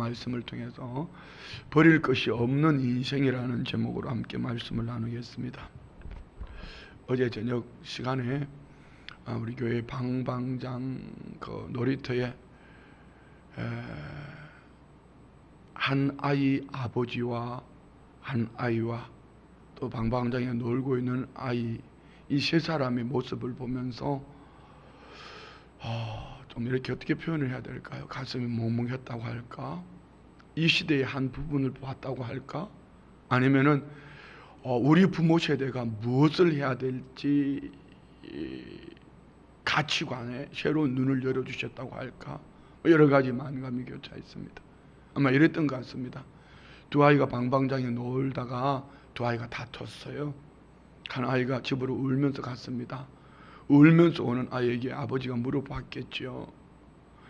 말씀을 통해서 버릴 것이 없는 인생이라는 제목으로 함께 말씀을 나누겠습니다. 어제 저녁 시간에 우리 교회 방방장 놀이터에 한 아이 아버지와 한 아이와 또 방방장에 놀고 있는 아이, 이 세 사람의 모습을 보면서 좀 이렇게 어떻게 표현을 해야 될까요? 가슴이 멍멍했다고 할까? 이 시대의 한 부분을 봤다고 할까? 아니면은 우리 부모 세대가 무엇을 해야 될지 가치관에 새로운 눈을 열어주셨다고 할까? 여러 가지 만감이 교차 있습니다. 아마 이랬던 것 같습니다. 두 아이가 방방장에 놀다가 두 아이가 다퉜어요. 한 아이가 집으로 울면서 갔습니다. 울면서 오는 아이에게 아버지가 물어봤겠죠.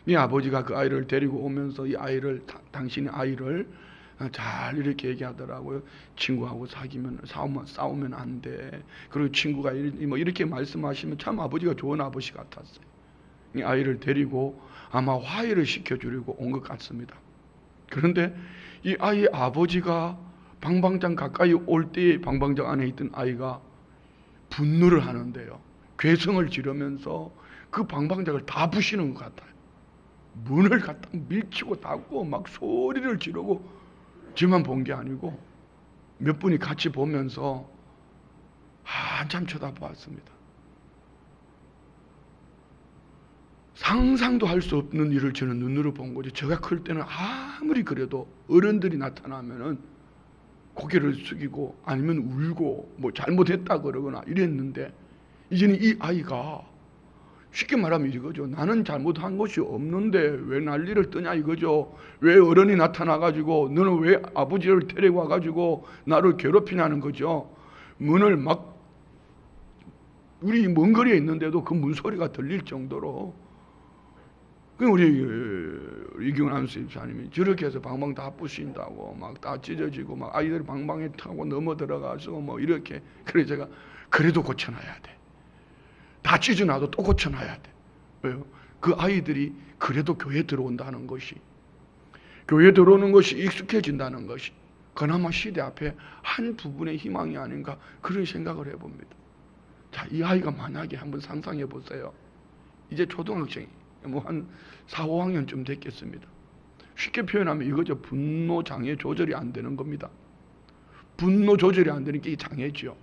네 아버지가 그 아이를 데리고 오면서 이 아이를, 당신의 아이를 잘 이렇게 얘기하더라고요. 친구하고 싸우면 안 돼. 그리고 친구가 이렇게 말씀하시면 참 아버지가 좋은 아버지 같았어요. 이 아이를 데리고 아마 화해를 시켜주려고 온 것 같습니다. 그런데 이 아이의 아버지가 방방장 가까이 올 때에 방방장 안에 있던 아이가 분노를 하는데요. 괴성을 지르면서 그 방방장을 다 부시는 것 같아요. 문을 갖다 밀치고 닫고 막 소리를 지르고, 저만 본 게 아니고 몇 분이 같이 보면서 한참 쳐다보았습니다. 상상도 할 수 없는 일을 저는 눈으로 본 거죠. 제가 클 때는 아무리 그래도 어른들이 나타나면은 고개를 숙이고 아니면 울고 뭐 잘못했다 그러거나 이랬는데, 이제는 이 아이가 쉽게 말하면 이거죠. 나는 잘못한 것이 없는데 왜 난리를 뜨냐 이거죠. 왜 어른이 나타나가지고 너는 왜 아버지를 데리고 와가지고 나를 괴롭히냐는 거죠. 문을 막, 우리 먼 거리에 있는데도 그 문소리가 들릴 정도로. 우리 이경은 안수 집사님이 저렇게 해서 방방 다 부신다고 막 다 찢어지고 막 아이들이 방방에 타고 넘어 들어가서 뭐 이렇게. 그래 제가 그래도 고쳐놔야 돼. 다 찢어놔도 또 고쳐놔야 돼. 왜요? 그 아이들이 그래도 교회 들어온다는 것이, 교회 들어오는 것이 익숙해진다는 것이 그나마 시대 앞에 한 부분의 희망이 아닌가, 그런 생각을 해봅니다. 자, 이 아이가 만약에 한번 상상해 보세요. 이제 초등학생이 뭐 한 4, 5학년쯤 됐겠습니다. 쉽게 표현하면 이거죠. 분노 장애 조절이 안 되는 겁니다. 분노 조절이 안 되는 게 장애죠.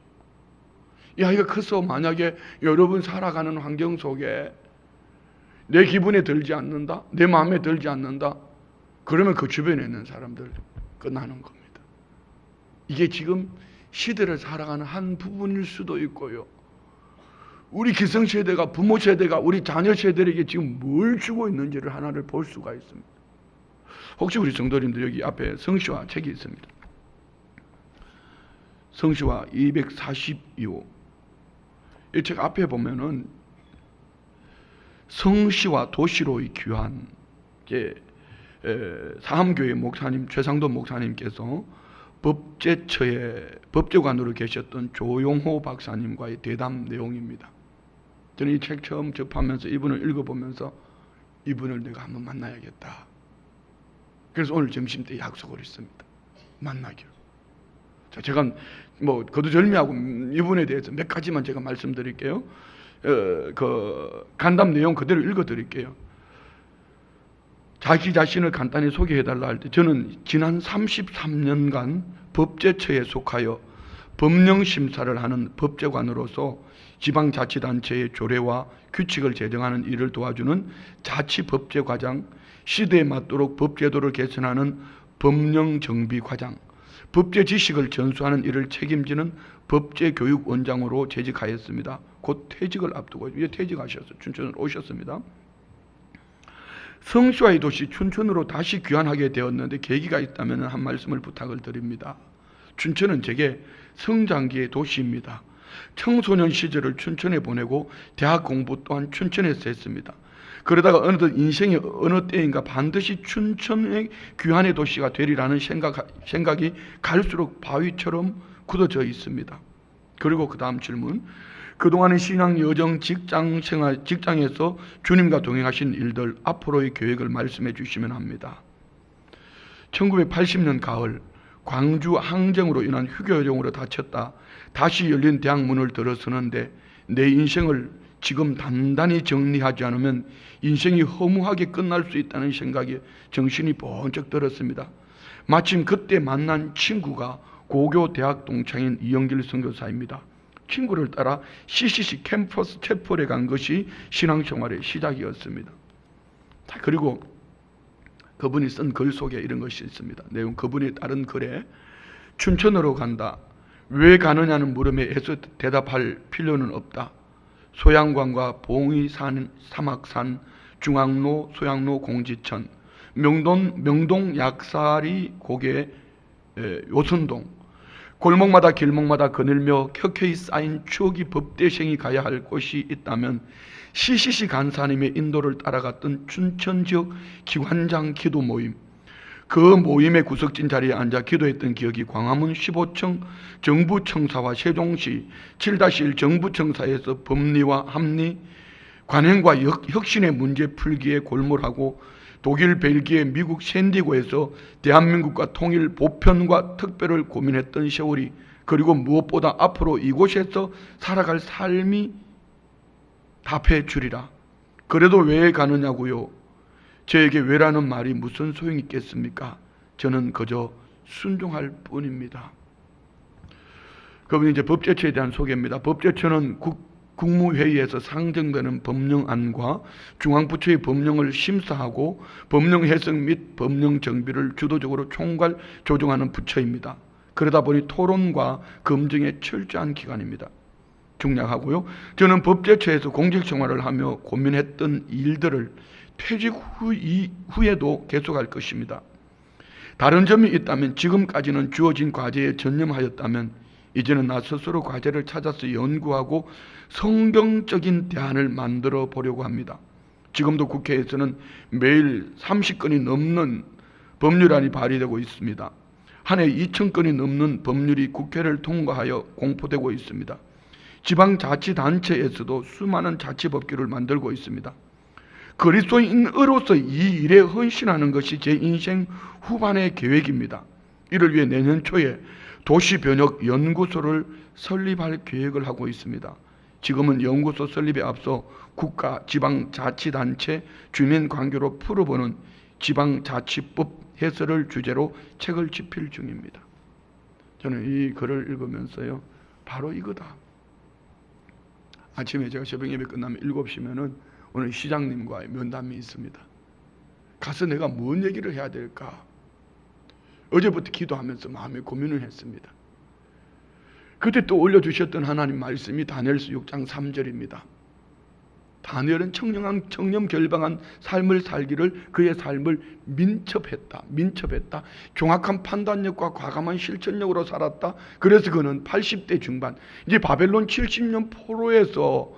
이 아이가 커서 만약에 여러분 살아가는 환경 속에 내 기분에 들지 않는다, 내 마음에 들지 않는다, 그러면 그 주변에 있는 사람들 끝나는 겁니다. 이게 지금 시대를 살아가는 한 부분일 수도 있고요. 우리 기성세대가, 부모 세대가 우리 자녀 세대에게 지금 뭘 주고 있는지를 하나를 볼 수가 있습니다. 혹시 우리 성도님들 여기 앞에 성시화 책이 있습니다. 성시화 242호. 이 책 앞에 보면은 성시와 도시로의 귀환, 사암교회 목사님 최상돈 목사님께서 법제관으로 계셨던 조용호 박사님과의 대담 내용입니다. 저는 이 책 처음 접하면서 이분을 읽어보면서 이분을 내가 한번 만나야겠다. 그래서 오늘 점심때 약속을 했습니다. 만나기로. 자, 제가 뭐 거두절미하고 이분에 대해서 몇 가지만 제가 말씀드릴게요. 그 간담 내용 그대로 읽어드릴게요. 자기 자신을 간단히 소개해달라 할 때, 저는 지난 33년간 법제처에 속하여 법령심사를 하는 법제관으로서 지방자치단체의 조례와 규칙을 제정하는 일을 도와주는 자치법제과장, 시대에 맞도록 법제도를 개선하는 법령정비과장, 법제 지식을 전수하는 일을 책임지는 법제교육원장으로 재직하였습니다. 곧 퇴직을 앞두고 이제 퇴직하셔서 춘천으로 오셨습니다. 성시화의 도시 춘천으로 다시 귀환하게 되었는데 계기가 있다면 한 말씀을 부탁을 드립니다. 춘천은 제게 성장기의 도시입니다. 청소년 시절을 춘천에 보내고 대학 공부 또한 춘천에서 했습니다. 그러다가 어느덧 인생의 어느 때인가 반드시 춘천의 귀환의 도시가 되리라는 생각이 갈수록 바위처럼 굳어져 있습니다. 그리고 그 다음 질문. 그동안의 신앙 여정, 직장에서 주님과 동행하신 일들, 앞으로의 계획을 말씀해 주시면 합니다. 1980년 가을 광주 항쟁으로 인한 휴교용으로 다쳤다 다시 열린 대학 문을 들어서는데 내 인생을 지금 단단히 정리하지 않으면 인생이 허무하게 끝날 수 있다는 생각에 정신이 번쩍 들었습니다. 마침 그때 만난 친구가 고교 대학 동창인 이영길 선교사입니다. 친구를 따라 CCC 캠퍼스 채플에 간 것이 신앙생활의 시작이었습니다. 그리고 그분이 쓴 글 속에 이런 것이 있습니다. 내용 그분이 다른 글에 춘천으로 간다. 왜 가느냐는 물음에 애써 대답할 필요는 없다. 소양관과 봉의산, 사막산, 중앙로, 소양로, 공지천, 명동 약사리 고개 요선동 골목마다 길목마다 거닐며 켜켜이 쌓인 추억이 법대생이 가야 할 곳이 있다면 CCC 간사님의 인도를 따라갔던 춘천 지역 기관장 기도 모임, 그 모임의 구석진 자리에 앉아 기도했던 기억이 광화문 15층 정부청사와 세종시 7-1 정부청사에서 법리와 합리, 관행과 혁신의 문제 풀기에 골몰하고 독일, 벨기에, 미국 샌디고에서 대한민국과 통일, 보편과 특별을 고민했던 세월이, 그리고 무엇보다 앞으로 이곳에서 살아갈 삶이 답해 주리라. 그래도 왜 가느냐고요? 저에게 왜라는 말이 무슨 소용이 있겠습니까? 저는 그저 순종할 뿐입니다. 그분이 이제 법제처에 대한 소개입니다. 법제처는 국무회의에서 상정되는 법령안과 중앙부처의 법령을 심사하고 법령 해석 및 법령 정비를 주도적으로 총괄 조정하는 부처입니다. 그러다 보니 토론과 검증에 철저한 기관입니다. 중요하고요. 저는 법제처에서 공직생활을 하며 고민했던 일들을 퇴직 후에도 계속할 것입니다. 다른 점이 있다면 지금까지는 주어진 과제에 전념하였다면 이제는 나 스스로 과제를 찾아서 연구하고 성경적인 대안을 만들어 보려고 합니다. 지금도 국회에서는 매일 30건이 넘는 법률안이 발의되고 있습니다. 한 해 2,000건이 넘는 법률이 국회를 통과하여 공포되고 있습니다. 지방자치단체에서도 수많은 자치법규를 만들고 있습니다. 그리스도인으로서 이 일에 헌신하는 것이 제 인생 후반의 계획입니다. 이를 위해 내년 초에 도시변혁연구소를 설립할 계획을 하고 있습니다. 지금은 연구소 설립에 앞서 국가, 지방자치단체, 주민관계로 풀어보는 지방자치법 해설을 주제로 책을 집필 중입니다. 저는 이 글을 읽으면서요, 바로 이거다. 아침에 제가 새벽 예배 끝나면 7시면은 오늘 시장님과의 면담이 있습니다. 가서 내가 뭔 얘기를 해야 될까? 어제부터 기도하면서 마음에 고민을 했습니다. 그때 또 올려주셨던 하나님 말씀이 다니엘서 6장 3절입니다. 다니엘은 청렴결방한 삶을 살기를 그의 삶을 민첩했다. 정확한 판단력과 과감한 실천력으로 살았다. 그래서 그는 80대 중반, 이제 바벨론 70년 포로에서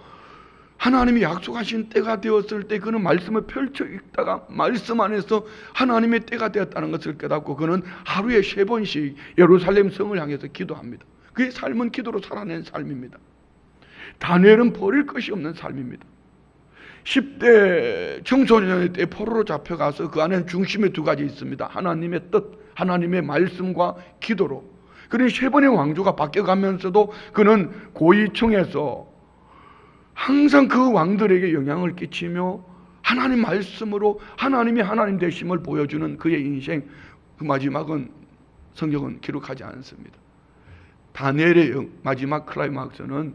하나님이 약속하신 때가 되었을 때 그는 말씀을 펼쳐 읽다가 말씀 안에서 하나님의 때가 되었다는 것을 깨닫고 그는 하루에 3번씩 예루살렘 성을 향해서 기도합니다. 그의 삶은 기도로 살아낸 삶입니다. 다니엘은 버릴 것이 없는 삶입니다. 10대 청소년의 때 포로로 잡혀가서 그 안에 중심에 2가지 있습니다. 하나님의 뜻, 하나님의 말씀과 기도로. 그는 3번의 왕조가 바뀌어가면서도 그는 고위층에서 항상 그 왕들에게 영향을 끼치며 하나님 말씀으로 하나님이 하나님 되심을 보여주는 그의 인생, 그 마지막은 성경은 기록하지 않습니다. 다니엘의 마지막 클라이막스는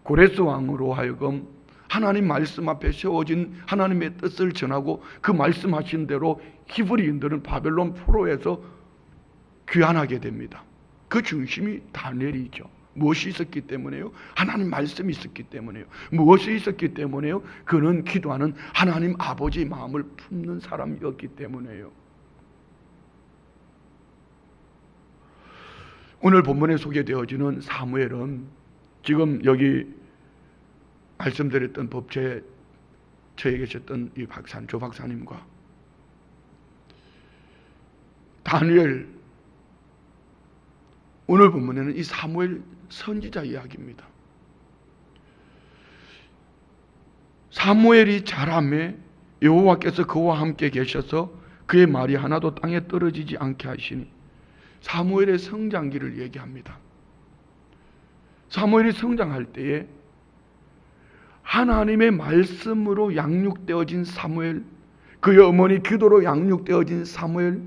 고레스 왕으로 하여금 하나님 말씀 앞에 세워진 하나님의 뜻을 전하고 그 말씀하신 대로 히브리인들은 바벨론 포로에서 귀환하게 됩니다. 그 중심이 다니엘이죠. 무엇이 있었기 때문에요? 하나님 말씀이 있었기 때문에요. 무엇이 있었기 때문에요? 그는 기도하는 하나님 아버지의 마음을 품는 사람이었기 때문에요. 오늘 본문에 소개되어지는 사무엘은 지금 여기 말씀드렸던 법제처에 계셨던 이 조 박사님과 다니엘, 오늘 본문에는 이 사무엘 선지자 이야기입니다. 사무엘이 자라매 여호와께서 그와 함께 계셔서 그의 말이 하나도 땅에 떨어지지 않게 하시니. 사무엘의 성장기를 얘기합니다. 사무엘이 성장할 때에 하나님의 말씀으로 양육되어진 사무엘, 그의 어머니 기도로 양육되어진 사무엘,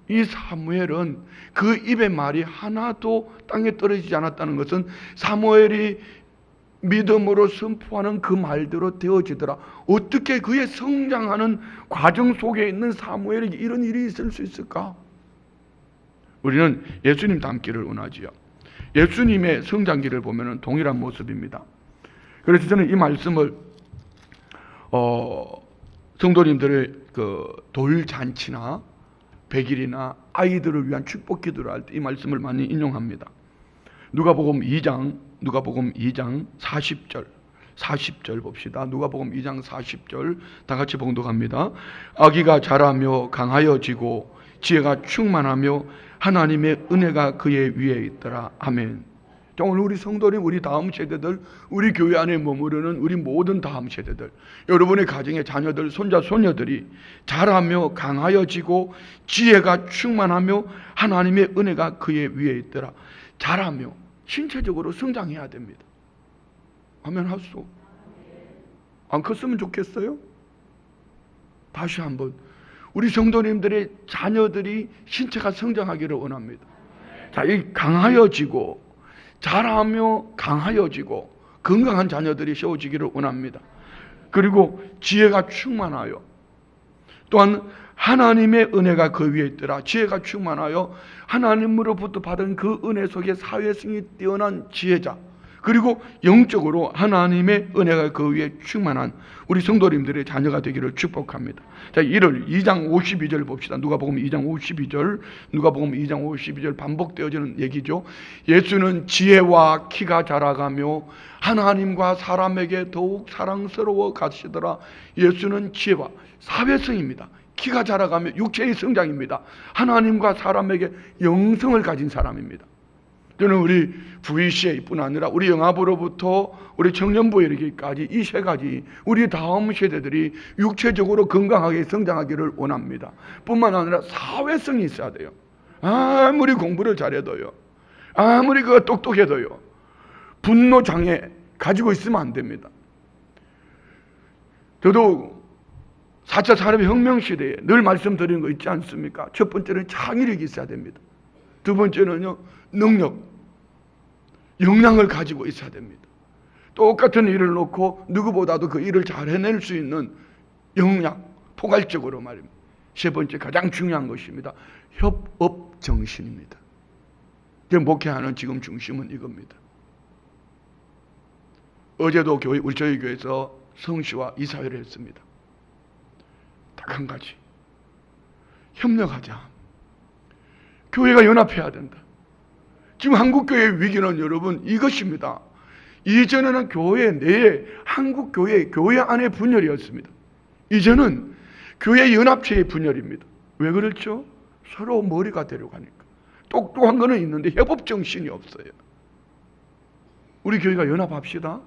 이 사무엘은 그 입의 말이 하나도 땅에 떨어지지 않았다는 것은 사무엘이 믿음으로 선포하는 그 말대로 되어지더라. 어떻게 그의 성장하는 과정 속에 있는 사무엘에게 이런 일이 있을 수 있을까? 우리는 예수님 닮기를 원하지요. 예수님의 성장기를 보면 동일한 모습입니다. 그래서 저는 이 말씀을 성도님들의 그 돌잔치나 100일이나 아이들을 위한 축복 기도를 할 때 이 말씀을 많이 인용합니다. 누가복음 2장 40절 봅시다. 누가복음 2장 40절 다 같이 봉독합니다. 아기가 자라며 강하여지고 지혜가 충만하며 하나님의 은혜가 그의 위에 있더라. 아멘. 오늘 우리 성도님, 우리 다음 세대들, 우리 교회 안에 머무르는 우리 모든 다음 세대들, 여러분의 가정의 자녀들, 손자, 손녀들이 자라며 강하여지고 지혜가 충만하며 하나님의 은혜가 그의 위에 있더라. 자라며 신체적으로 성장해야 됩니다. 아멘 하소. 안 컸으면 좋겠어요? 다시 한번 우리 성도님들의 자녀들이 신체가 성장하기를 원합니다. 자, 이 강하여지고 자라며 강하여지고 건강한 자녀들이 세워지기를 원합니다. 그리고 지혜가 충만하여, 또한 하나님의 은혜가 그 위에 있더라. 지혜가 충만하여 하나님으로부터 받은 그 은혜 속에 사회성이 뛰어난 지혜자, 그리고 영적으로 하나님의 은혜가 그 위에 충만한 우리 성도님들의 자녀가 되기를 축복합니다. 자, 이를 2장 52절 봅시다. 누가복음 2장 52절 반복되어지는 얘기죠. 예수는 지혜와 키가 자라가며 하나님과 사람에게 더욱 사랑스러워 가시더라. 예수는 지혜와 사회성입니다. 키가 자라가며 육체의 성장입니다. 하나님과 사람에게 영성을 가진 사람입니다. 저는 우리 VCA뿐 아니라 우리 영아부로부터 우리 청년부에 이르기까지 이 세 가지 우리 다음 세대들이 육체적으로 건강하게 성장하기를 원합니다. 뿐만 아니라 사회성이 있어야 돼요. 아무리 공부를 잘해도요, 아무리 똑똑해도요, 분노 장애 가지고 있으면 안 됩니다. 저도 4차 산업혁명 시대에 늘 말씀드리는 거 있지 않습니까? 첫 번째는 창의력이 있어야 됩니다. 두 번째는요, 능력, 역량을 가지고 있어야 됩니다. 똑같은 일을 놓고 누구보다도 그 일을 잘 해낼 수 있는 역량, 포괄적으로 말입니다. 세 번째 가장 중요한 것입니다. 협업 정신입니다. 목회하는 지금 중심은 이겁니다. 어제도 저희 교회에서 성시와 이사회를 했습니다. 딱 한 가지, 협력하자. 교회가 연합해야 된다. 지금 한국교회의 위기는 여러분 이것입니다. 이전에는 교회 내에 한국교회, 교회 안의 분열이었습니다. 이제는 교회 연합체의 분열입니다. 왜 그렇죠? 서로 머리가 데려가니까. 똑똑한 거는 있는데 협업정신이 없어요. 우리 교회가 연합합시다.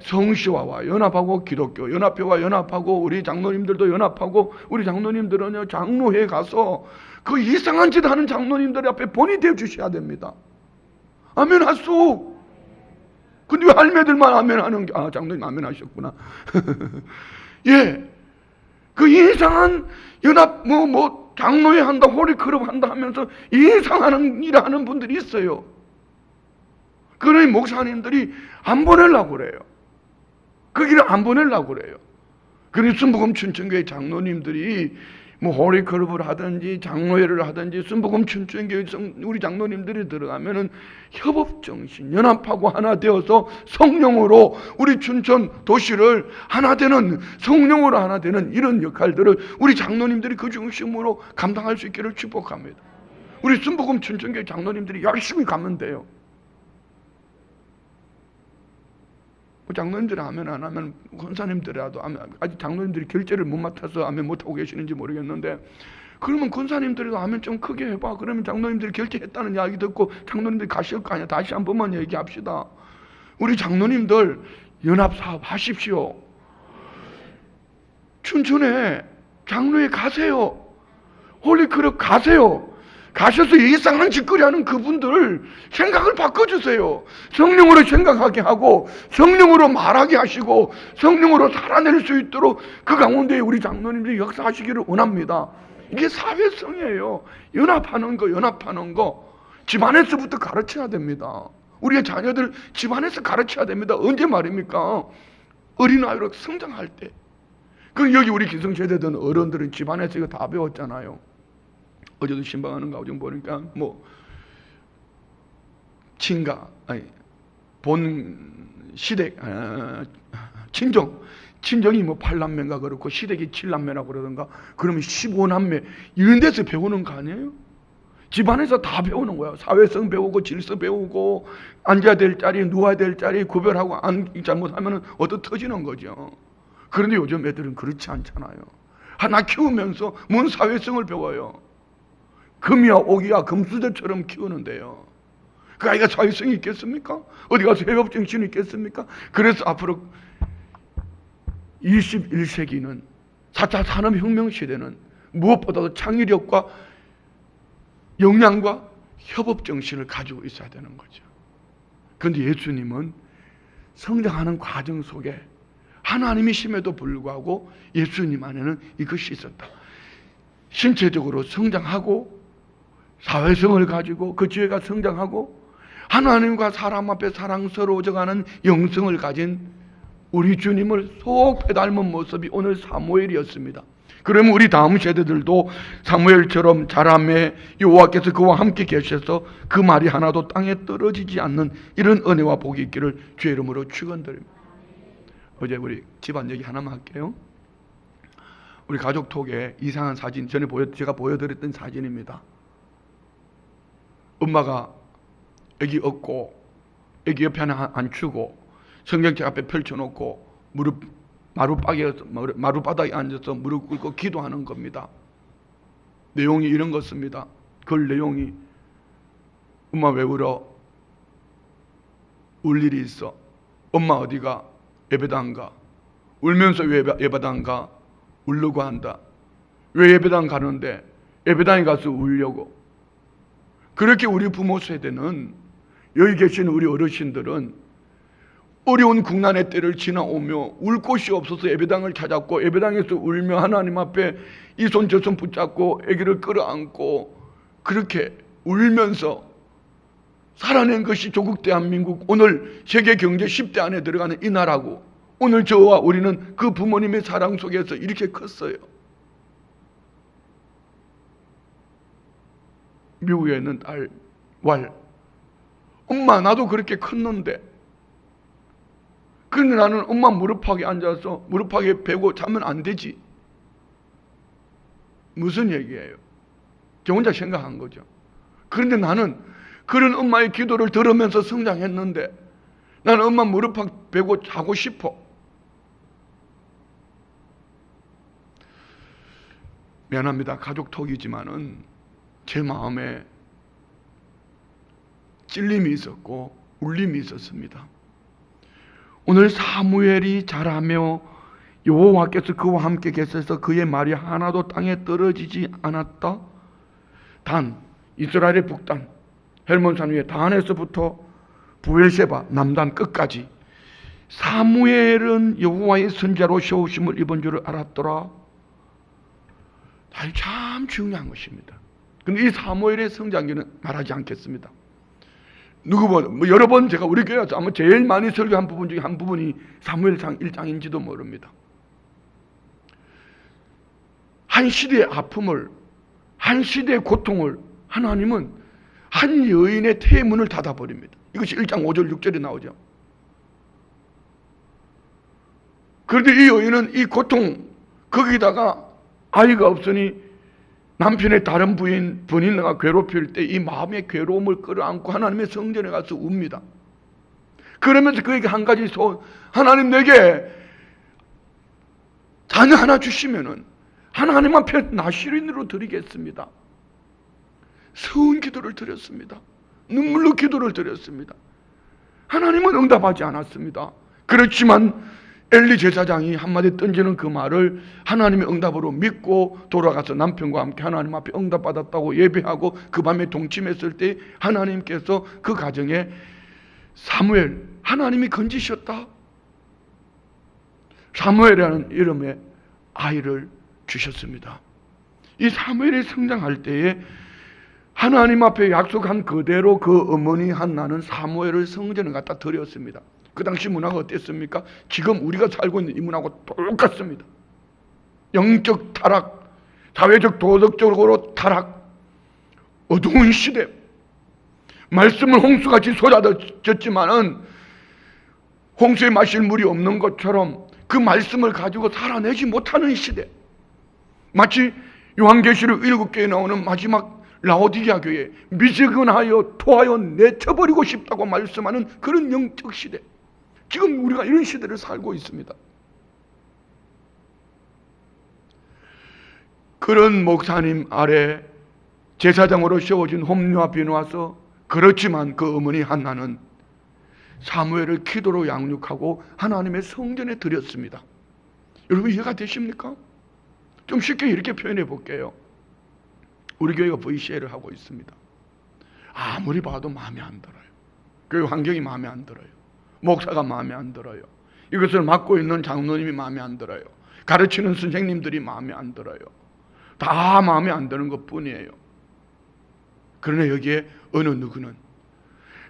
성시화와 연합하고 기독교 연합회와 연합하고 우리 장로님들도 연합하고, 우리 장로님들은요, 장로회에 가서 그 이상한 짓 하는 장로님들 앞에 본이 되어 주셔야 됩니다. 아멘 하소. 근데 왜 할매들만 아멘 하는 게, 장로님 아멘 하셨구나. 예. 그 이상한 연합, 장로회 한다, 호리클럽 한다 하면서 이상한 일 하는 분들이 있어요. 그러니 목사님들이 안 보내려고 그래요. 그 길을 안 보내려고 그래요. 그래서 순복음 춘천교회 장로님들이 호리클럽을 하든지 장로회를 하든지 순복음 춘천교회 우리 장로님들이 들어가면은 협업정신, 연합하고 하나 되어서 성령으로 우리 춘천 도시를 하나 되는, 성령으로 하나 되는 이런 역할들을 우리 장로님들이 그 중심으로 감당할 수 있기를 축복합니다. 우리 순복음 춘천교회 장로님들이 열심히 가면 돼요. 장로님들이 아멘 안 하면 권사님들이라도 아직 장로님들이 결제를 못 맡아서 아멘 못하고 계시는지 모르겠는데, 그러면 권사님들이도 아멘 좀 크게 해봐. 그러면 장로님들이 결제했다는 이야기 듣고 장로님들이 가실 거 아니야. 다시 한 번만 얘기합시다. 우리 장로님들 연합사업 하십시오. 춘천에 장로회 가세요. 홀리클럽 가세요. 가셔서 이상한 짓거리 하는 그분들 생각을 바꿔주세요. 성령으로 생각하게 하고 성령으로 말하게 하시고 성령으로 살아낼 수 있도록 그 가운데 우리 장로님들이 역사하시기를 원합니다. 이게 사회성이에요. 연합하는 거 집안에서부터 가르쳐야 됩니다. 우리의 자녀들 집안에서 가르쳐야 됩니다. 언제 말입니까? 어린아이로 성장할 때. 그럼 여기 우리 기성세대든 어른들은 집안에서 이거 다 배웠잖아요. 어제도 신방하는 가정 보니까 친정이 8남매인가 그렇고 시댁이 7남매라고 그러던가 그러면 15남매 이런 데서 배우는 거 아니에요? 집안에서 다 배우는 거야. 사회성 배우고 질서 배우고 앉아야 될 자리 누워야 될 자리 구별하고 잘못하면 얻어 터지는 거죠. 그런데 요즘 애들은 그렇지 않잖아요. 하나 키우면서 뭔 사회성을 배워요. 금이야 옥이야 금수저처럼 키우는데요. 그 아이가 사회성이 있겠습니까? 어디 가서 협업정신이 있겠습니까? 그래서 앞으로 21세기는 4차 산업혁명 시대는 무엇보다도 창의력과 역량과 협업정신을 가지고 있어야 되는 거죠. 그런데 예수님은 성장하는 과정 속에 하나님이심에도 불구하고 예수님 안에는 이것이 있었다. 신체적으로 성장하고 사회성을 가지고 그 지혜가 성장하고 하나님과 사람 앞에 사랑스러워져가는 영성을 가진 우리 주님을 속 빼닮은 모습이 오늘 사무엘이었습니다. 그러면 우리 다음 세대들도 사무엘처럼 자라매 여호와께서 그와 함께 계셔서 그 말이 하나도 땅에 떨어지지 않는 이런 은혜와 복이 있기를 주의 이름으로 축원드립니다. 어제 우리 집안 얘기 하나만 할게요. 우리 가족톡에 이상한 사진 전에 제가 보여드렸던 사진입니다. 엄마가 애기 업고 애기 옆에 하나 앉추고 성경책 앞에 펼쳐놓고 마룻바닥에 앉아서 무릎 꿇고 기도하는 겁니다. 내용이 이런 것입니다. 글 내용이 엄마 왜 울어? 울 일이 있어. 엄마 어디가? 예배당 가. 울면서 왜 예배당 가? 울려고 한다. 왜 예배당 가는데? 예배당에 가서 울려고. 그렇게 우리 부모 세대는 여기 계신 우리 어르신들은 어려운 국난의 때를 지나오며 울 곳이 없어서 예배당을 찾았고 예배당에서 울며 하나님 앞에 이 손 저 손 붙잡고 아기를 끌어안고 그렇게 울면서 살아낸 것이 조국 대한민국 오늘 세계 경제 10대 안에 들어가는 이 나라고 오늘 저와 우리는 그 부모님의 사랑 속에서 이렇게 컸어요. 미국에 있는 딸 엄마 나도 그렇게 컸는데 그런데 나는 엄마 무릎팍에 앉아서 무릎팍에 베고 자면 안 되지. 무슨 얘기예요? 저 혼자 생각한 거죠. 그런데 나는 그런 엄마의 기도를 들으면서 성장했는데 나는 엄마 무릎팍 베고 자고 싶어. 미안합니다. 가족톡이지만은 제 마음에 찔림이 있었고 울림이 있었습니다. 오늘 사무엘이 자라며 여호와께서 그와 함께 계셔서 그의 말이 하나도 땅에 떨어지지 않았다. 단 이스라엘의 북단 헬몬산 위에 단에서부터 부엘세바 남단 끝까지 사무엘은 여호와의 선지자로 세우심을 입은 줄을 알았더라. 참 중요한 것입니다. 근데 이 사무엘의 성장기는 말하지 않겠습니다. 여러 번 제가 우리 교회에서 아마 제일 많이 설교한 부분 중에 한 부분이 사무엘상 1장인지도 모릅니다. 한 시대의 아픔을, 한 시대의 고통을 하나님은 한 여인의 태문을 닫아버립니다. 이것이 1장 5절 6절에 나오죠. 그런데 이 여인은 이 고통 거기다가 아이가 없으니 남편의 다른 본인과 괴롭힐 때 이 마음의 괴로움을 끌어안고 하나님의 성전에 가서 웁니다. 그러면서 그에게 한 가지 하나님 내게 자녀 하나 주시면은 하나님 앞에 나시린으로 드리겠습니다. 서운 기도를 드렸습니다. 눈물로 기도를 드렸습니다. 하나님은 응답하지 않았습니다. 그렇지만 엘리 제사장이 한마디 던지는 그 말을 하나님의 응답으로 믿고 돌아가서 남편과 함께 하나님 앞에 응답받았다고 예배하고 그 밤에 동침했을 때 하나님께서 그 가정에 사무엘, 하나님이 건지셨다. 사무엘이라는 이름의 아이를 주셨습니다. 이 사무엘이 성장할 때에 하나님 앞에 약속한 그대로 그 어머니 한나는 사무엘을 성전에 갖다 드렸습니다. 그 당시 문화가 어땠습니까? 지금 우리가 살고 있는 이 문화하고 똑같습니다. 영적 타락, 사회적 도덕적으로 타락, 어두운 시대. 말씀은 홍수같이 쏟아졌지만은 홍수에 마실 물이 없는 것처럼 그 말씀을 가지고 살아내지 못하는 시대. 마치 요한계시록 7개에 나오는 마지막 라오디게아 교회, 미지근하여 토하여 내쳐버리고 싶다고 말씀하는 그런 영적 시대. 지금 우리가 이런 시대를 살고 있습니다. 그런 목사님 아래 제사장으로 세워진 홈리와 비누아서, 그렇지만 그 어머니 한나는 사무엘을 기도로 양육하고 하나님의 성전에 드렸습니다. 여러분 이해가 되십니까? 좀 쉽게 이렇게 표현해 볼게요. 우리 교회가 VCA를 하고 있습니다. 아무리 봐도 마음에 안 들어요. 교회 환경이 마음에 안 들어요. 목사가 마음에 안 들어요. 이것을 맡고 있는 장로님이 마음에 안 들어요. 가르치는 선생님들이 마음에 안 들어요. 다 마음에 안 드는 것 뿐이에요. 그러나 여기에 어느 누구는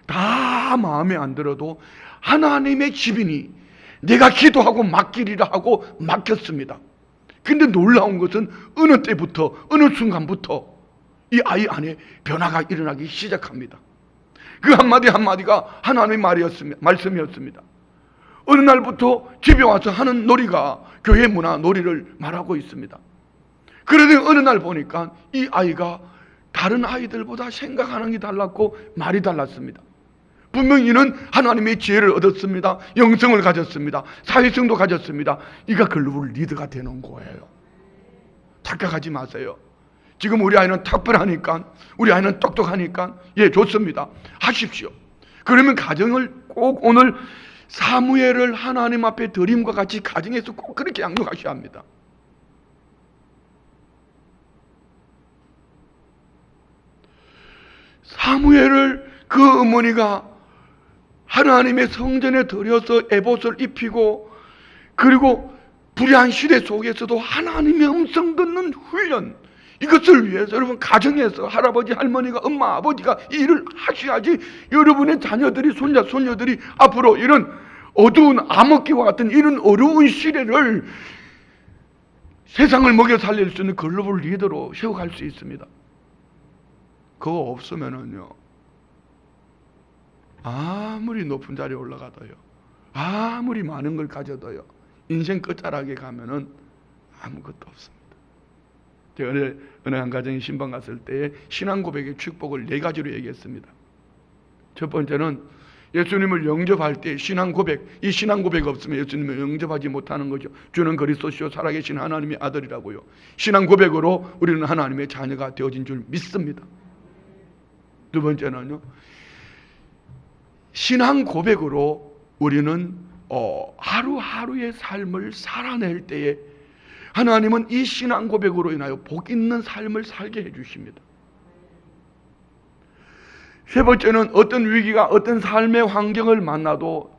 다 마음에 안 들어도 하나님의 집이니 내가 기도하고 맡기리라 하고 맡겼습니다. 근데 놀라운 것은 어느 때부터, 어느 순간부터 이 아이 안에 변화가 일어나기 시작합니다. 그 한마디 한마디가 하나님의 말씀이었습니다. 어느 날부터 집에 와서 하는 놀이가 교회 문화 놀이를 말하고 있습니다. 그런데 어느 날 보니까 이 아이가 다른 아이들보다 생각하는 게 달랐고 말이 달랐습니다. 분명히 이는 하나님의 지혜를 얻었습니다. 영성을 가졌습니다. 사회성도 가졌습니다. 이가 글로벌 리더가 되는 거예요. 착각하지 마세요. 지금 우리 아이는 탁월하니까, 우리 아이는 똑똑하니까, 예, 좋습니다. 하십시오. 그러면 가정을 꼭 오늘 사무엘을 하나님 앞에 드림과 같이 가정에서 꼭 그렇게 양육하셔야 합니다. 사무엘을 그 어머니가 하나님의 성전에 들여서 에봇을 입히고, 그리고 불의한 시대 속에서도 하나님의 음성 듣는 훈련, 이것을 위해서 여러분 가정에서 할아버지, 할머니가, 엄마, 아버지가 이 일을 하셔야지 여러분의 자녀들이, 손자, 손녀들이 앞으로 이런 어두운 암흑기와 같은 이런 어려운 시대를 세상을 먹여 살릴 수 있는 글로벌 리더로 세워갈 수 있습니다. 그거 없으면은요, 아무리 높은 자리에 올라가도요, 아무리 많은 걸 가져도요, 인생 끝자락에 가면은 아무것도 없습니다. 제가 어느 한 가정에 신방 갔을 때 신앙 고백의 축복을 4가지로 얘기했습니다. 첫 번째는 예수님을 영접할 때 신앙 고백, 이 신앙 고백 없으면 예수님을 영접하지 못하는 거죠. 주는 그리스도시요 살아계신 하나님의 아들이라고요. 신앙 고백으로 우리는 하나님의 자녀가 되어진 줄 믿습니다. 두 번째는요, 신앙 고백으로 우리는 하루하루의 삶을 살아낼 때에 하나님은 이 신앙 고백으로 인하여 복 있는 삶을 살게 해주십니다. 세 번째는 어떤 위기가, 어떤 삶의 환경을 만나도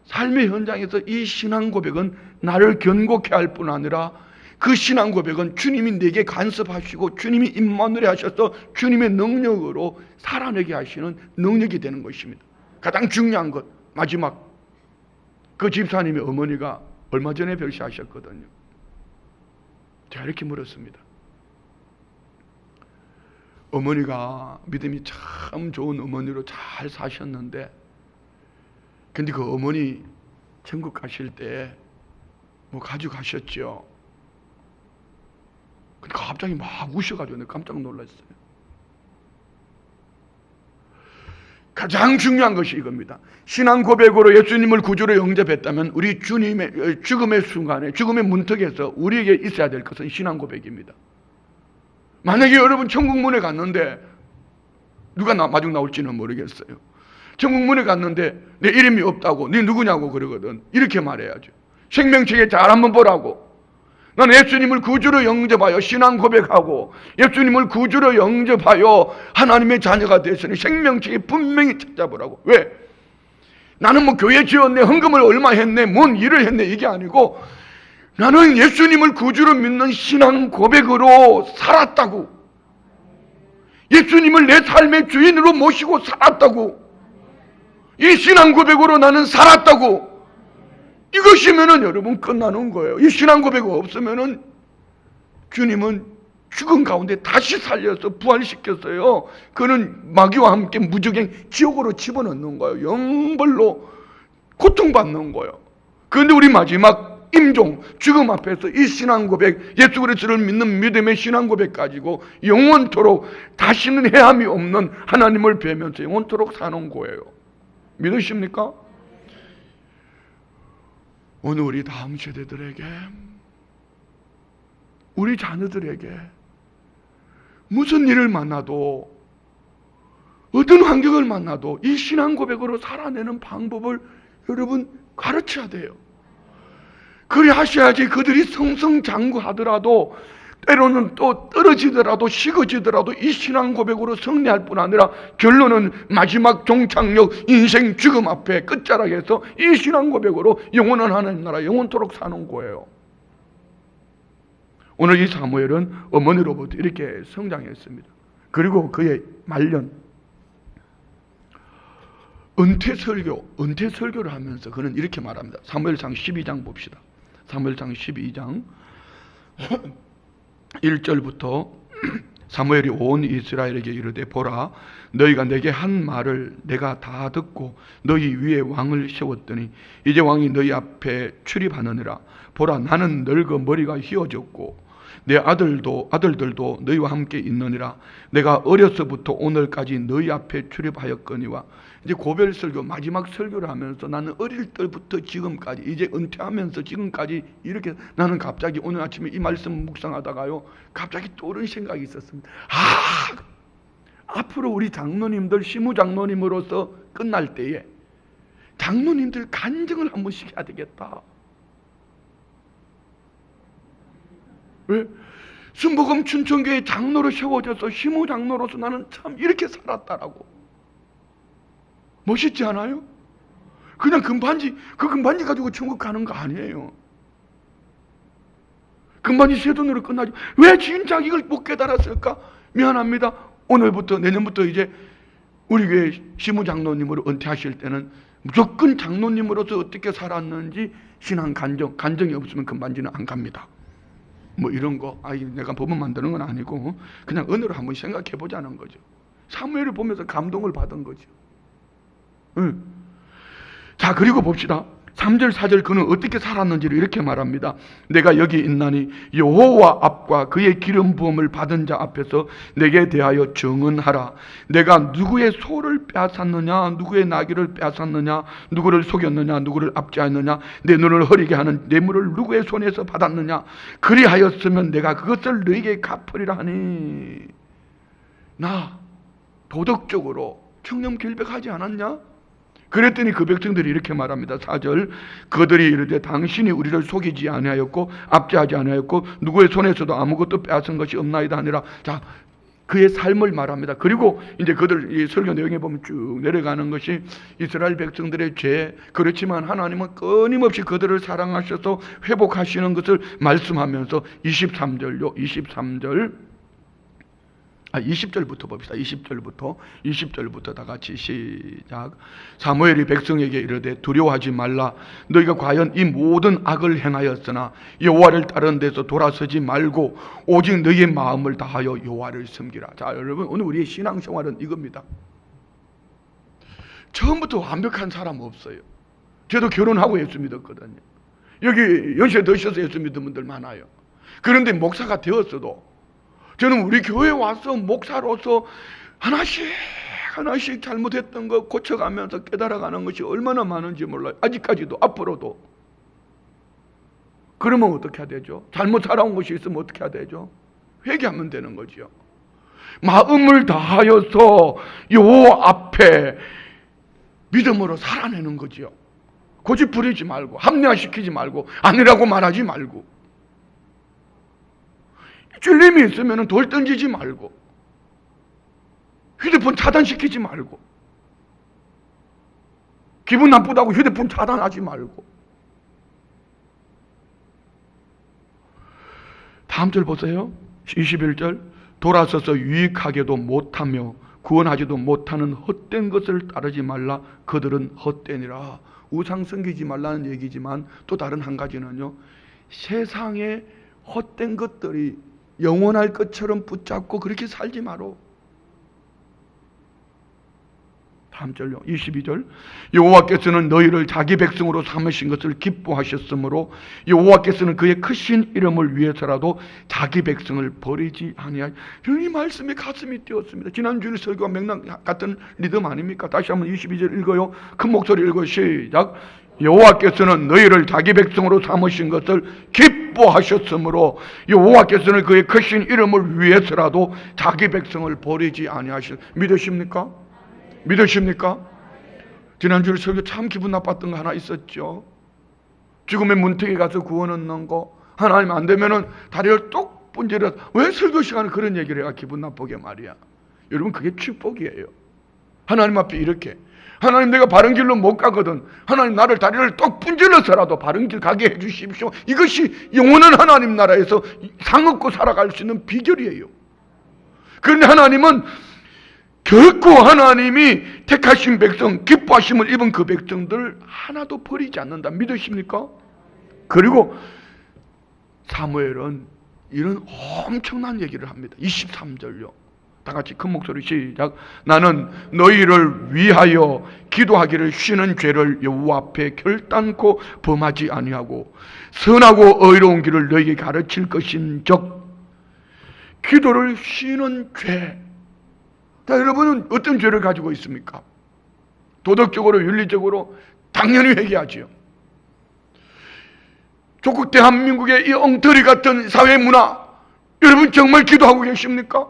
삶의 현장에서 이 신앙 고백은 나를 견고케 할 뿐 아니라 그 신앙 고백은 주님이 내게 간섭하시고 주님이 임마누엘 하셔서 주님의 능력으로 살아내게 하시는 능력이 되는 것입니다. 가장 중요한 것, 마지막, 그 집사님의 어머니가 얼마 전에 별세하셨거든요. 제가 이렇게 물었습니다. 어머니가 믿음이 참 좋은 어머니로 잘 사셨는데, 근데 그 어머니 천국 가실 때 뭐 가져가셨죠. 근데 갑자기 막 우셔가지고 내가 깜짝 놀랐어요. 가장 중요한 것이 이겁니다. 신앙 고백으로 예수님을 구주로 영접했다면 우리 주님의 죽음의 순간에, 죽음의 문턱에서 우리에게 있어야 될 것은 신앙 고백입니다. 만약에 여러분 천국문에 갔는데, 누가 마중 나올지는 모르겠어요. 천국문에 갔는데 내 이름이 없다고, 네 누구냐고 그러거든. 이렇게 말해야죠. 생명책에 잘 한번 보라고. 나는 예수님을 구주로 영접하여 신앙 고백하고 예수님을 구주로 영접하여 하나님의 자녀가 됐으니 생명책에 분명히 찾아보라고. 왜? 나는 뭐 교회 지었네, 헌금을 얼마 했네, 뭔 일을 했네, 이게 아니고 나는 예수님을 구주로 믿는 신앙 고백으로 살았다고. 예수님을 내 삶의 주인으로 모시고 살았다고. 이 신앙 고백으로 나는 살았다고. 이것이면은 여러분 끝나는 거예요. 이 신앙 고백 없으면은 주님은 죽은 가운데 다시 살려서 부활시켰어요. 그는 마귀와 함께 무적행 지옥으로 집어넣는 거예요. 영벌로 고통받는 거예요. 그런데 우리 마지막 임종 죽음 앞에서 이 신앙 고백, 예수 그리스도를 믿는 믿음의 신앙 고백 가지고 영원토록 다시는 해함이 없는 하나님을 뵈면서 영원토록 사는 거예요. 믿으십니까? 오늘 우리 다음 세대들에게, 우리 자녀들에게 무슨 일을 만나도, 어떤 환경을 만나도 이 신앙 고백으로 살아내는 방법을 여러분 가르쳐야 돼요. 그리 하셔야지 그들이 성성장구하더라도, 때로는 또 떨어지더라도 식어지더라도 이 신앙 고백으로 승리할 뿐 아니라 결론은 마지막 종착역 인생 죽음 앞에 끝자락에서 이 신앙 고백으로 영원한 하나님 나라 영원토록 사는 거예요. 오늘 이 사무엘은 어머니로부터 이렇게 성장했습니다. 그리고 그의 말년 은퇴 설교를 하면서 그는 이렇게 말합니다. 사무엘상 12장 봅시다. 사무엘상 12장 1절부터 사무엘이 온 이스라엘에게 이르되 보라, 너희가 내게 한 말을 내가 다 듣고 너희 위에 왕을 세웠더니 이제 왕이 너희 앞에 출입하느니라. 보라, 나는 늙어 머리가 휘어졌고 내 아들들도 너희와 함께 있느니라. 내가 어려서부터 오늘까지 너희 앞에 출입하였거니와. 이제 고별 설교, 마지막 설교를 하면서 나는 어릴 때부터 지금까지, 이제 은퇴하면서 지금까지 이렇게, 나는 갑자기 오늘 아침에 이 말씀 묵상하다가요, 갑자기 떠오른 생각이 있었습니다. 앞으로 우리 장로님들, 시무장로님으로서 끝날 때에 장로님들 간증을 한 번씩 해야 되겠다. 왜? 순복음 춘천교회 장로로 세워져서 시무장로로서 나는 참 이렇게 살았다라고. 멋있지 않아요? 그냥 금반지, 그 금반지 가지고 천국 가는 거 아니에요. 금반지 세 돈으로 끝나지. 왜 진짜 이걸 못 깨달았을까? 미안합니다. 오늘부터, 내년부터 이제 우리 교회 시무장로님으로 은퇴하실 때는 무조건 장로님으로서 어떻게 살았는지 신앙 간정이 없으면 금반지는 안 갑니다. 뭐 이런 거, 내가 법을 만드는 건 아니고 그냥 은혜로 한번 생각해 보자는 거죠. 사무엘을 보면서 감동을 받은 거죠. 응. 자, 그리고 봅시다. 3절 4절 그는 어떻게 살았는지를 이렇게 말합니다. 내가 여기 있나니 여호와 앞과 그의 기름 부음을 받은 자 앞에서 내게 대하여 증언하라. 내가 누구의 소를 빼앗았느냐, 누구의 나귀를 빼앗았느냐, 누구를 속였느냐, 누구를 압제하였느냐, 내 눈을 흐리게 하는 뇌물을 누구의 손에서 받았느냐. 그리하였으면 내가 그것을 너에게 갚으리라 하니. 나 도덕적으로 청렴결백하지 않았냐? 그랬더니 그 백성들이 이렇게 말합니다. 4절 그들이 이르되 당신이 우리를 속이지 아니하였고 압제하지 아니하였고 누구의 손에서도 아무것도 빼앗은 것이 없나이다 하니라. 자, 그의 삶을 말합니다. 그리고 이제 그들 이 설교 내용에 보면 쭉 내려가는 것이 이스라엘 백성들의 죄, 그렇지만 하나님은 끊임없이 그들을 사랑하셔서 회복하시는 것을 말씀하면서 23절요 20절부터 봅시다. 20절부터 다 같이 시작. 사무엘이 백성에게 이르되 두려워하지 말라. 너희가 과연 이 모든 악을 행하였으나 여호와를 따르는 데서 돌아서지 말고 오직 너희의 마음을 다하여 여호와를 섬기라. 자, 여러분, 오늘 우리의 신앙생활은 이겁니다. 처음부터 완벽한 사람 없어요. 저도 결혼하고 예수 믿었거든요. 여기 연세 드셔서 예수 믿은 분들 많아요. 그런데 목사가 되었어도 저는 우리 교회에 와서 목사로서 하나씩 잘못했던 거 고쳐가면서 깨달아가는 것이 얼마나 많은지 몰라요. 아직까지도, 앞으로도. 그러면 어떻게 해야 되죠? 잘못 살아온 것이 있으면 어떻게 해야 되죠? 회개하면 되는 거죠. 마음을 다하여서 여호와 앞에 믿음으로 살아내는 거죠. 고집 부리지 말고, 합리화시키지 말고, 아니라고 말하지 말고, 찔림이 있으면 돌 던지지 말고, 휴대폰 차단시키지 말고, 기분 나쁘다고 휴대폰 차단하지 말고. 다음 절 보세요. 21절. 돌아서서 유익하게도 못하며 구원하지도 못하는 헛된 것을 따르지 말라. 그들은 헛되니라. 우상 섬기지 말라는 얘기지만 또 다른 한 가지는요, 세상에 헛된 것들이 영원할 것처럼 붙잡고 그렇게 살지 마라. 다음 절요. 22절. 여호와께서는 너희를 자기 백성으로 삼으신 것을 기뻐하셨으므로 여호와께서는 그의 크신 이름을 위해서라도 자기 백성을 버리지 아니하시. 이 말씀에 가슴이 뛰었습니다. 지난주일 설교와 맥락 같은 리듬 아닙니까? 다시 한번 22절 읽어요. 큰 목소리 읽어. 시작. 여호와께서는 너희를 자기 백성으로 삼으신 것을 기뻐하셨으므로 여호와께서는 그의 크신 이름을 위해서라도 자기 백성을 버리지 아니하실. 믿으십니까? 믿으십니까? 지난주에 설교 참 기분 나빴던 거 하나 있었죠. 죽음의 문턱에 가서 구원 얻는 거, 하나님 안 되면은 다리를 똑 분질러. 왜 설교 시간에 그런 얘기를 해가 기분 나쁘게 말이야. 여러분, 그게 축복이에요. 하나님 앞에 이렇게, 하나님 내가 바른 길로 못 가거든, 하나님 나를 다리를 똑 분질러서라도 바른 길 가게 해주십시오. 이것이 영원한 하나님 나라에서 상 얻고 살아갈 수 있는 비결이에요. 그런데 하나님은 결코 하나님이 택하신 백성, 기뻐하심을 입은 그 백성들 하나도 버리지 않는다. 믿으십니까? 그리고 사무엘은 이런 엄청난 얘기를 합니다. 23절요. 다 같이 큰 목소리 시작. 나는 너희를 위하여 기도하기를 쉬는 죄를 여호와 앞에 결단코 범하지 아니하고 선하고 의로운 길을 너희에게 가르칠 것인즉. 기도를 쉬는 죄. 자, 여러분은 어떤 죄를 가지고 있습니까? 도덕적으로, 윤리적으로 당연히 회개하지요. 조국 대한민국의 이 엉터리 같은 사회 문화, 여러분 정말 기도하고 계십니까?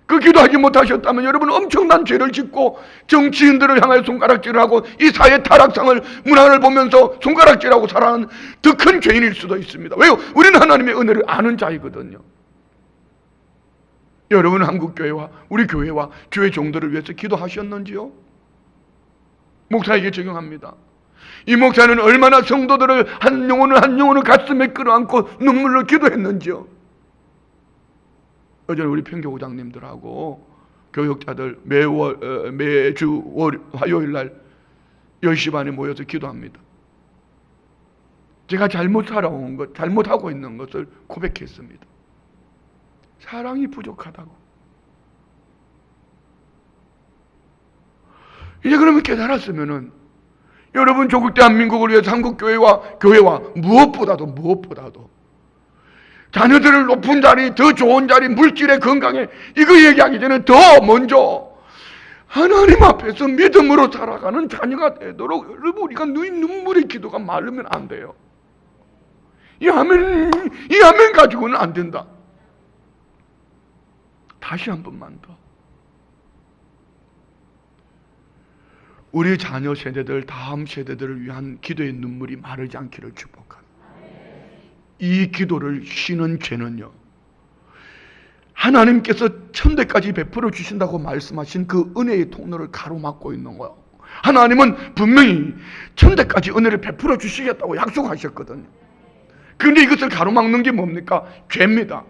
그 기도하지 못하셨다면 여러분 엄청난 죄를 짓고 정치인들을 향하여 손가락질을 하고 이 사회 타락상을, 문화를 보면서 손가락질하고 살아가는 더 큰 죄인일 수도 있습니다. 왜요? 우리는 하나님의 은혜를 아는 자이거든요. 여러분은 한국교회와 우리 교회와 교회 종들을 위해서 기도하셨는지요? 목사에게 적용합니다. 이 목사는 얼마나 성도들을 한 영혼을 가슴에 끌어안고 눈물로 기도했는지요? 어제 우리 평교구장님들하고 교역자들 매주 화요일 날 10시 반에 모여서 기도합니다. 제가 잘못 살아온 것, 잘못하고 있는 것을 고백했습니다. 사랑이 부족하다고. 이제 그러면 깨달았으면은 여러분 조국 대한민국을 위해서 한국교회와 교회와 무엇보다도 자녀들을 높은 자리, 더 좋은 자리, 물질의 건강에 이거 얘기하기 전에 더 먼저 하나님 앞에서 믿음으로 살아가는 자녀가 되도록 여러분 우리가 눈물의 기도가 마르면 안 돼요. 이 아멘 가지고는 안 된다. 다시 한 번만 더. 우리 자녀 세대들, 다음 세대들을 위한 기도의 눈물이 마르지 않기를 축복합니다. 이 기도를 쉬는 죄는요, 하나님께서 천대까지 베풀어 주신다고 말씀하신 그 은혜의 통로를 가로막고 있는 거예요. 하나님은 분명히 천대까지 은혜를 베풀어 주시겠다고 약속하셨거든요. 그런데 이것을 가로막는 게 뭡니까? 죄입니다.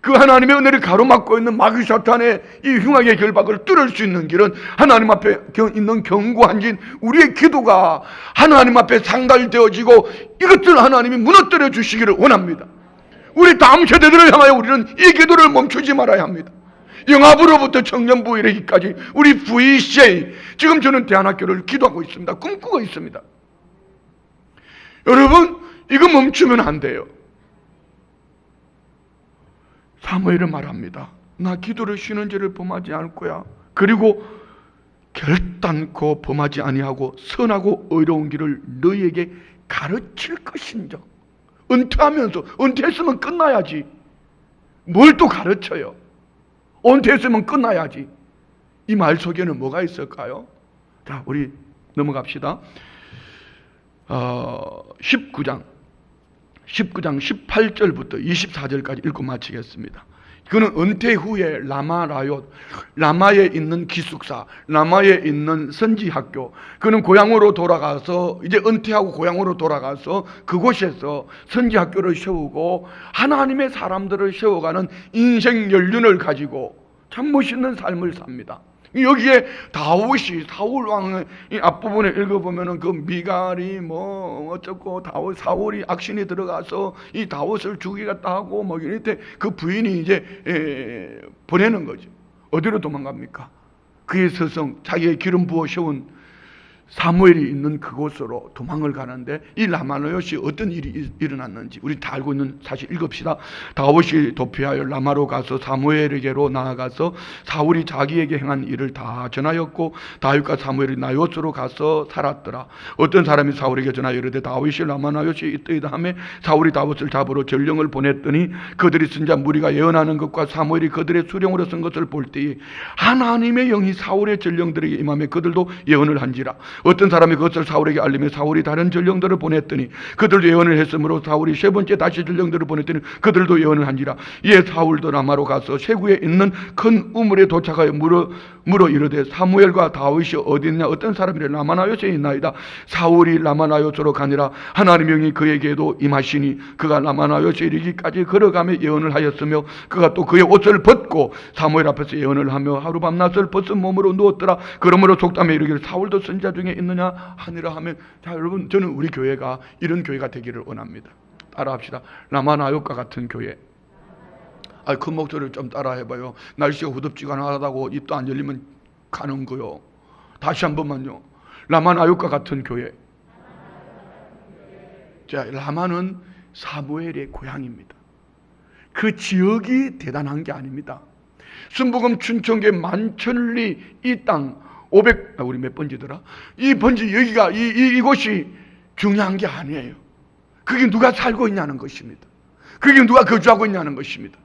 그 하나님의 은혜를 가로막고 있는 마귀 사탄의 이 흉악의 결박을 뚫을 수 있는 길은 하나님 앞에 있는 견고한 진, 우리의 기도가 하나님 앞에 상달되어지고 이것들 하나님이 무너뜨려 주시기를 원합니다. 우리 다음 세대들을 향하여 우리는 이 기도를 멈추지 말아야 합니다. 영압으로부터 청년부에 이르기까지 우리 VCA, 지금 저는 대안학교를 기도하고 있습니다. 꿈꾸고 있습니다. 여러분 이거 멈추면 안 돼요. 사무엘은 말합니다. 나 기도를 쉬는 죄를 범하지 않을 거야. 그리고 결단코 범하지 아니하고 선하고 의로운 길을 너희에게 가르칠 것인즉. 은퇴하면서, 은퇴했으면 끝나야지. 뭘 또 가르쳐요? 은퇴했으면 끝나야지. 이 말 속에는 뭐가 있을까요? 자, 우리 넘어갑시다. 19장 18절부터 24절까지 읽고 마치겠습니다. 그는 은퇴 후에 라마라얏, 라마에 있는 기숙사, 라마에 있는 선지학교, 그는 고향으로 돌아가서 이제 은퇴하고 고향으로 돌아가서 그곳에서 선지학교를 세우고 하나님의 사람들을 세워가는 인생 연륜을 가지고 참 멋있는 삶을 삽니다. 여기에 다윗이, 사울 왕의 앞부분에 읽어보면은 그 미갈이 뭐 어쩌고 사울이 악신이 들어가서 이 다윗을 죽이겠다 하고 뭐 이럴 때 그 부인이 이제 보내는 거죠. 어디로 도망갑니까? 그의 스승, 자기의 기름 부어 세운 사무엘이 있는 그곳으로 도망을 가는데, 이 라마노얏이 어떤 일이 일어났는지 우리 다 알고 있는 사실 읽읍시다. 다윗이 도피하여 라마로 가서 사무엘에게로 나아가서 사울이 자기에게 행한 일을 다 전하였고, 다윗과 사무엘이 나요스로 가서 살았더라. 어떤 사람이 사울에게 전하여 이르되 다윗이 라마나요스에 있더이다 하며 사울이 다윗을 잡으러 전령을 보냈더니 그들이 선지자 무리가 예언하는 것과 사무엘이 그들의 수령으로 쓴 것을 볼 때에 하나님의 영이 사울의 전령들에게 임하며 그들도 예언을 한지라. 어떤 사람이 그것을 사울에게 알리며 사울이 다른 전령들을 보냈더니 그들도 예언을 했으므로 사울이 세 번째 다시 전령들을 보냈더니 그들도 예언을 한지라. 이에 사울도 라마로 가서 세구에 있는 큰 우물에 도착하여 물어 이르되 사무엘과 다윗이 어디 있냐? 어떤 사람이래? 라마나요스에 있나이다. 사울이 라마나요스로 가니라. 하나님의 영이 그에게도 임하시니 그가 라마나요스에 이르기까지 걸어가며 예언을 하였으며 그가 또 그의 옷을 벗고 사무엘 앞에서 예언을 하며 하루 밤낮을 벗은 몸으로 누웠더라. 그러므로 속담에 이르기를 사울도 선지자 중에 있느냐 하니라 하면, 자 여러분, 저는 우리 교회가 이런 교회가 되기를 원합니다. 따라합시다. 라마나요스과 같은 교회. 큰 목소리를 좀 따라 해봐요. 날씨가 후덥지근하다고 입도 안 열리면 가는 거요. 다시 한 번만요. 라마나요스과 같은 교회. 자, 라마는 사무엘의 고향입니다. 그 지역이 대단한 게 아닙니다. 순복음 춘천계 만천리 이 땅 500, 우리 몇 번지더라? 이 번지 여기가 이곳이 중요한 게 아니에요. 그게 누가 살고 있냐는 것입니다. 그게 누가 거주하고 있냐는 것입니다.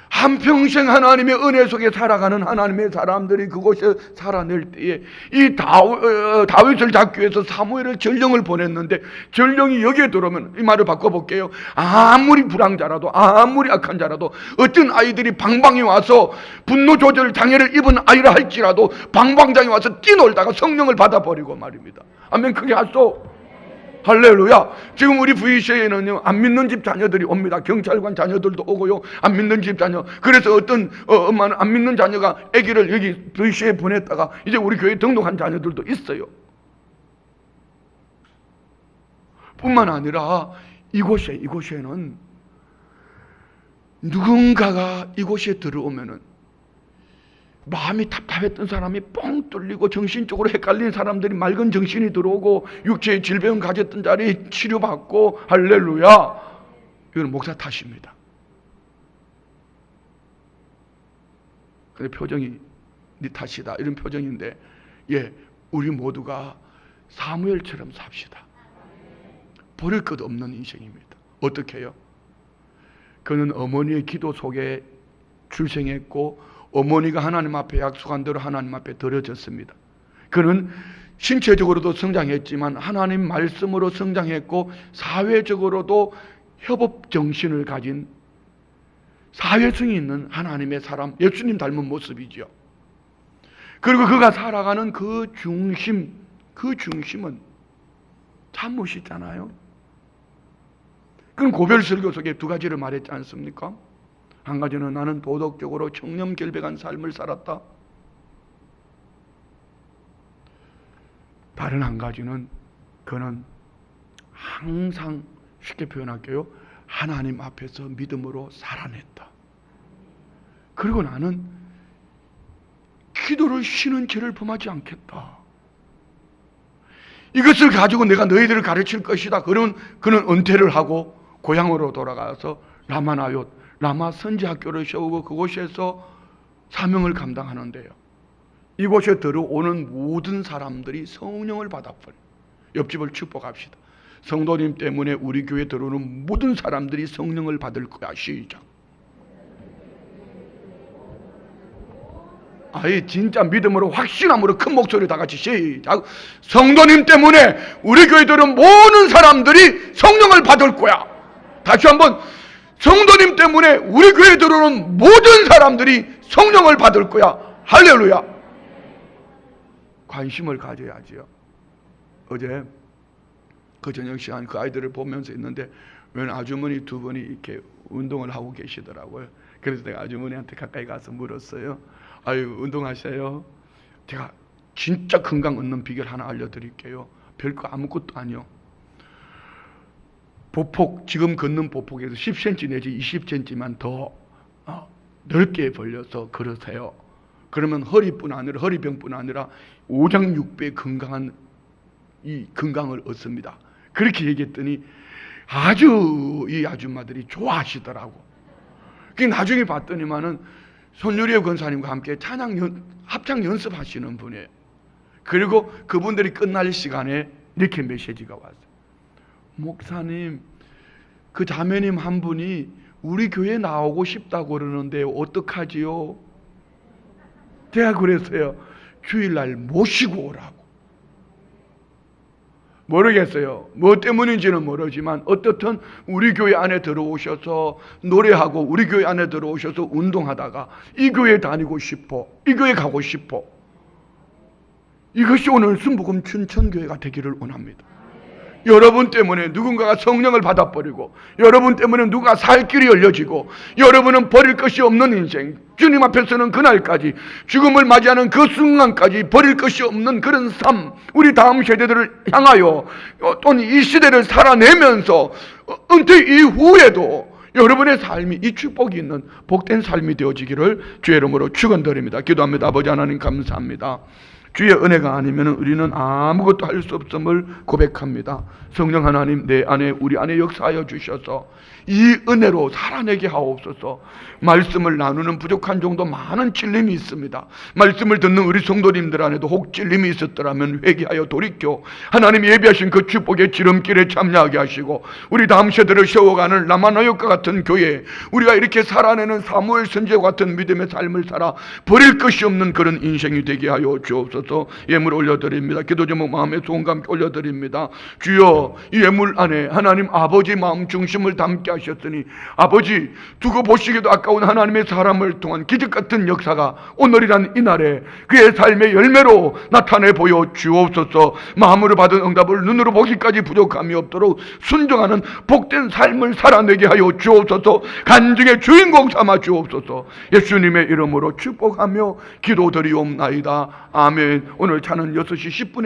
한평생 하나님의 은혜 속에 살아가는 하나님의 사람들이 그곳에 살아낼 때에 이 다윗을 잡기 위해서 사무엘을 전령을 보냈는데, 전령이 여기에 들어오면, 이 말을 바꿔볼게요. 아무리 불황자라도, 아무리 악한 자라도, 어떤 아이들이 방방에 와서 분노 조절 장애를 입은 아이라 할지라도 방방장에 와서 뛰놀다가 성령을 받아버리고 말입니다. 아멘. 그게 할수. 할렐루야. 지금 우리 VC에는요, 안 믿는 집 자녀들이 옵니다. 경찰관 자녀들도 오고요, 안 믿는 집 자녀. 그래서 어떤 엄마는 안 믿는 자녀가 아기를 여기 VC에 보냈다가 이제 우리 교회에 등록한 자녀들도 있어요. 뿐만 아니라 이곳에는 누군가가 이곳에 들어오면은 마음이 답답했던 사람이 뻥 뚫리고 정신적으로 헷갈린 사람들이 맑은 정신이 들어오고 육체의 질병 가졌던 자리 치료받고, 할렐루야. 이건 목사 탓입니다. 근데 표정이 네 탓이다 이런 표정인데, 우리 모두가 사무엘처럼 삽시다. 버릴 것 없는 인생입니다. 어떻게 해요? 그는 어머니의 기도 속에 출생했고 어머니가 하나님 앞에 약속한 대로 하나님 앞에 드려졌습니다. 그는 신체적으로도 성장했지만 하나님 말씀으로 성장했고 사회적으로도 협업 정신을 가진 사회성이 있는 하나님의 사람, 예수님 닮은 모습이죠. 그리고 그가 살아가는 그 중심은 참 멋있잖아요. 그건 고별설교 속에 두 가지를 말했지 않습니까? 한 가지는 나는 도덕적으로 청렴결백한 삶을 살았다. 다른 한 가지는 그는 항상, 쉽게 표현할게요, 하나님 앞에서 믿음으로 살아냈다. 그리고 나는 기도를 쉬는 죄를 범하지 않겠다. 이것을 가지고 내가 너희들을 가르칠 것이다. 그는 은퇴를 하고 고향으로 돌아가서 라마 선지학교를 세우고 그곳에서 사명을 감당하는데요, 이곳에 들어오는 모든 사람들이 성령을 받아버려요. 옆집을 축복합시다. 성도님 때문에 우리 교회에 들어오는 모든 사람들이 성령을 받을 거야. 시작. 아이 진짜 믿음으로 확신함으로 큰 목소리 다 같이 시작. 성도님 때문에 우리 교회들은 모든 사람들이 성령을 받을 거야. 다시 한번, 성도님 때문에 우리 교회 들어오는 모든 사람들이 성령을 받을 거야. 할렐루야. 관심을 가져야지요. 어제 그 저녁 시간 그 아이들을 보면서 있는데 웬 아주머니 두 분이 이렇게 운동을 하고 계시더라고요. 그래서 내가 아주머니한테 가까이 가서 물었어요. 아유, 운동하세요? 제가 진짜 건강 얻는 비결 하나 알려드릴게요. 별거 아무것도 아니요. 보폭, 지금 걷는 보폭에서 10cm 내지 20cm만 더 넓게 벌려서 걸으세요. 그러면 허리병뿐 아니라 오장육부의 건강한 이 건강을 얻습니다. 그렇게 얘기했더니 아주 이 아줌마들이 좋아하시더라고. 나중에 봤더니만은 손유리의 권사님과 함께 합창 연습하시는 분이에요. 그리고 그분들이 끝날 시간에 이렇게 메시지가 왔어요. 목사님, 그 자매님 한 분이 우리 교회 나오고 싶다고 그러는데 어떡하지요? 제가 그랬어요. 주일날 모시고 오라고. 모르겠어요. 뭐 때문인지는 모르지만 어떻든 우리 교회 안에 들어오셔서 노래하고 우리 교회 안에 들어오셔서 운동하다가 이 교회 다니고 싶어, 이 교회 가고 싶어. 이것이 오늘 순복음 춘천교회가 되기를 원합니다. 여러분 때문에 누군가가 성령을 받아버리고, 여러분 때문에 누가 살 길이 열려지고, 여러분은 버릴 것이 없는 인생, 주님 앞에 서는 그날까지, 죽음을 맞이하는 그 순간까지 버릴 것이 없는 그런 삶, 우리 다음 세대들을 향하여 또는 이 시대를 살아내면서 은퇴 이후에도 여러분의 삶이 이 축복이 있는 복된 삶이 되어지기를 주의 이름으로 축원드립니다. 기도합니다. 아버지 하나님 감사합니다. 주의 은혜가 아니면 우리는 아무것도 할 수 없음을 고백합니다. 성령 하나님, 내 안에 우리 안에 역사하여 주셔서 이 은혜로 살아내게 하옵소서. 말씀을 나누는 부족한 정도 많은 찔림이 있습니다. 말씀을 듣는 우리 성도님들 안에도 혹 찔림이 있었더라면 회개하여 돌이켜 하나님 예비하신 그 축복의 지름길에 참여하게 하시고, 우리 다음 세대를 세워가는 라마나역과 같은 교회, 우리가 이렇게 살아내는 사무엘 선지와 같은 믿음의 삶을 살아 버릴 것이 없는 그런 인생이 되게 하여 주옵소서. 예물 올려드립니다. 기도 제목 마음의 소원과 함께 올려드립니다. 주여, 이 예물 안에 하나님 아버지 마음 중심을 담게 하셨으니 아버지, 두고 보시기도 아까운 하나님의 사람을 통한 기적 같은 역사가 오늘이란 이날에 그의 삶의 열매로 나타내 보여 주옵소서. 마음으로 받은 응답을 눈으로 보기까지 부족함이 없도록 순종하는 복된 삶을 살아내게 하여 주옵소서. 간증의 주인공 삼아 주옵소서. 예수님의 이름으로 축복하며 기도드리옵나이다. 아멘. 오늘 차는 6시 10분에